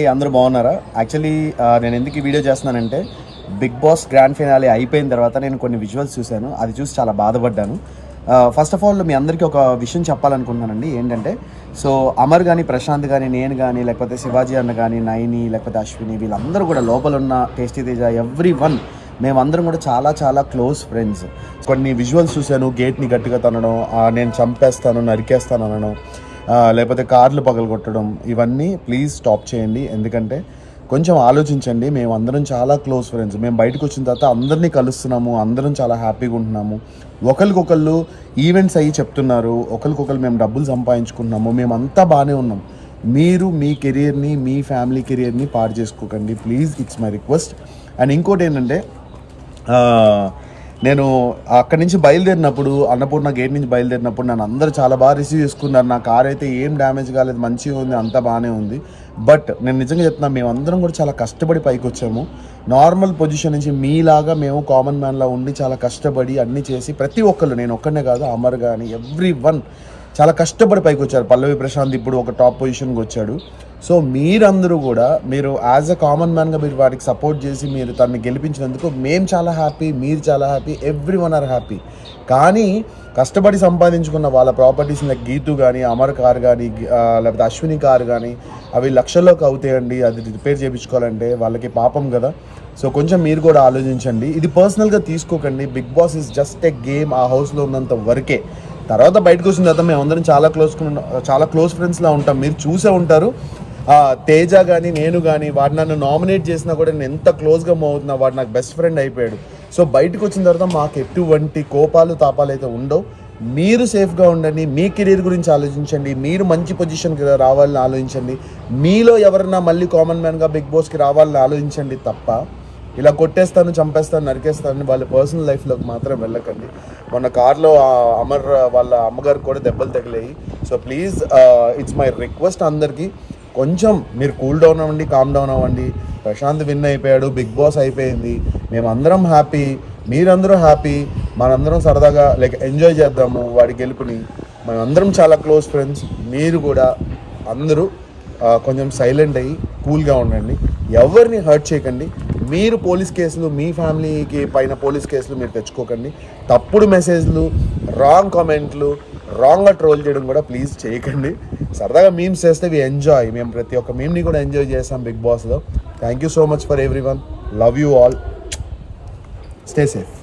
అందరూ బాగున్నారా? యాక్చువల్లీ నేను ఎందుకు ఈ వీడియో చేస్తున్నానంటే బిగ్ బాస్ గ్రాండ్ ఫినాలే అయిపోయిన తర్వాత నేను కొన్ని విజువల్స్ చూశాను. అది చూసి చాలా బాధపడ్డాను. ఫస్ట్ ఆఫ్ ఆల్ మీ అందరికీ ఒక విషయం చెప్పాలనుకుంటున్నానండి. ఏంటంటే అమర్ కానీ, ప్రశాంత్ కానీ, నేను కానీ, లేకపోతే శివాజీ అన్న కానీ, నైని, లేకపోతే అశ్విని, వీళ్ళందరూ కూడా లోపల ఉన్న టేస్టీ తేజ, ఎవ్రీ వన్ మేమందరం కూడా చాలా చాలా క్లోజ్ ఫ్రెండ్స్. కొన్ని విజువల్స్ చూశాను. గేట్ని గట్టిగా తనడం, నేను చంపేస్తాను, నరికేస్తాను అనడం, లేకపోతే కార్లు పగలగొట్టడం, ఇవన్నీ ప్లీజ్ స్టాప్ చేయండి. ఎందుకంటే కొంచెం ఆలోచించండి. మేము అందరం చాలా క్లోజ్ ఫ్రెండ్స్. మేము బయటకు వచ్చిన తర్వాత అందరినీ కలుస్తున్నాము, అందరం చాలా హ్యాపీగా ఉంటున్నాము. ఒకరికొకళ్ళు ఈవెంట్స్ అయ్యి చెప్తున్నారు, ఒకరికొకరు మేము డబ్బులు సంపాదించుకుంటున్నాము, మేమంతా బాగానే ఉన్నాం. మీరు మీ కెరియర్ని, మీ ఫ్యామిలీ కెరియర్ని పాడు చేసుకోకండి please, it's my request. And ఇంకోటి ఏంటంటే నేను అక్కడి నుంచి బయలుదేరినప్పుడు, అన్నపూర్ణ గేట్ నుంచి బయలుదేరినప్పుడు నన్ను అందరూ చాలా బాగా రిసీవ్ చేసుకున్నారు. నా కార్ అయితే ఏం డ్యామేజ్ కాలేదు, మంచిగా ఉంది, అంతా బాగానే ఉంది. బట్ నేను నిజంగా చెప్తున్నా, మేమందరం కూడా చాలా కష్టపడి పైకి వచ్చాము. నార్మల్ పొజిషన్ నుంచి మీలాగా మేము కామన్ మ్యాన్లా ఉండి చాలా కష్టపడి అన్నీ చేసి, ప్రతి ఒక్కళ్ళు, నేను ఒక్కనే కాదు, అమర్ కానీ ఎవ్రీ వన్ చాలా కష్టపడి పైకి వచ్చారు. పల్లవి ప్రశాంత్ ఇప్పుడు ఒక టాప్ పొజిషన్కి వచ్చాడు. సో మీరందరూ కూడా మీరు యాజ్ అ కామన్ మ్యాన్గా మీరు వారికి సపోర్ట్ చేసి మీరు తనని గెలిపించినందుకు మేము చాలా హ్యాపీ, మీరు చాలా happy, every one or happy. కానీ కష్టపడి సంపాదించుకున్న వాళ్ళ ప్రాపర్టీస్ లైక్ గీతు కానీ, అమర్ కార్ కానీ, లేకపోతే అశ్విని కార్ కానీ, అవి లక్షల్లోకి అవుతాయండి. అది రిపేర్ చేయించుకోవాలంటే వాళ్ళకి పాపం కదా. సో కొంచెం మీరు కూడా ఆలోచించండి. ఇది పర్సనల్గా తీసుకోకండి. Bigg Boss is just a game. ఆ హౌస్లో ఉన్నంత వరకే. తర్వాత బయటకు వచ్చిన తర్వాత మేమందరం చాలా క్లోజ్ ఫ్రెండ్స్లా ఉంటాం. మీరు చూసే ఉంటారు. తేజ కానీ, నేను కానీ, వాడు నన్ను నామినేట్ చేసినా కూడా నేను ఎంత క్లోజ్గా మూవ్ అవుతున్నా, వాడు నాకు బెస్ట్ ఫ్రెండ్ అయిపోయాడు. సో బయటకు వచ్చిన తర్వాత మాకు ఎటువంటి కోపాలు తాపాలు అయితే ఉండవు. మీరు సేఫ్గా ఉండండి, మీ కెరీర్ గురించి ఆలోచించండి, మీరు మంచి పొజిషన్కి రావాలని ఆలోచించండి, మీలో ఎవరన్నా మళ్ళీ కామన్ మ్యాన్గా బిగ్ బాస్కి రావాలని ఆలోచించండి తప్ప ఇలా కొట్టేస్తాను, చంపేస్తాను, నరికేస్తాను వాళ్ళ పర్సనల్ లైఫ్లోకి మాత్రం వెళ్ళకండి. మొన్న కార్లో అమర్ వాళ్ళ అమ్మగారికి కూడా దెబ్బలు తగిలాయి. So please, it's my request అందరికీ, కొంచెం మీరు కూల్ డౌన్ అవ్వండి, కామ్ డౌన్ అవ్వండి. ప్రశాంత్ విన్ అయిపోయాడు, బిగ్ బాస్ అయిపోయింది, మేమందరం హ్యాపీ, మీరందరూ హ్యాపీ, మనందరం సరదాగా ఎంజాయ్ చేద్దాము వాడి గెలుపుని. మేమందరం చాలా క్లోజ్ ఫ్రెండ్స్. మీరు కూడా అందరూ కొంచెం సైలెంట్ అయ్యి కూల్గా ఉండండి, ఎవరిని హర్ట్ చేయకండి. మీరు పోలీస్ కేసులు, మీ ఫ్యామిలీకి పైన పోలీస్ కేసులు మీరు తెచ్చుకోకండి. తప్పుడు మెసేజ్లు, రాంగ్ కామెంట్లు, రాంగ్గా ట్రోల్ చేయడం కూడా ప్లీజ్ చేయకండి. సరదాగా మీమ్స్ చేస్తే వి ఎంజాయ్. మేము ప్రతి ఒక్క మీమ్ని కూడా ఎంజాయ్ చేస్తాం బిగ్ బాస్లో. Thank you so much for every one. Love you all. Stay safe.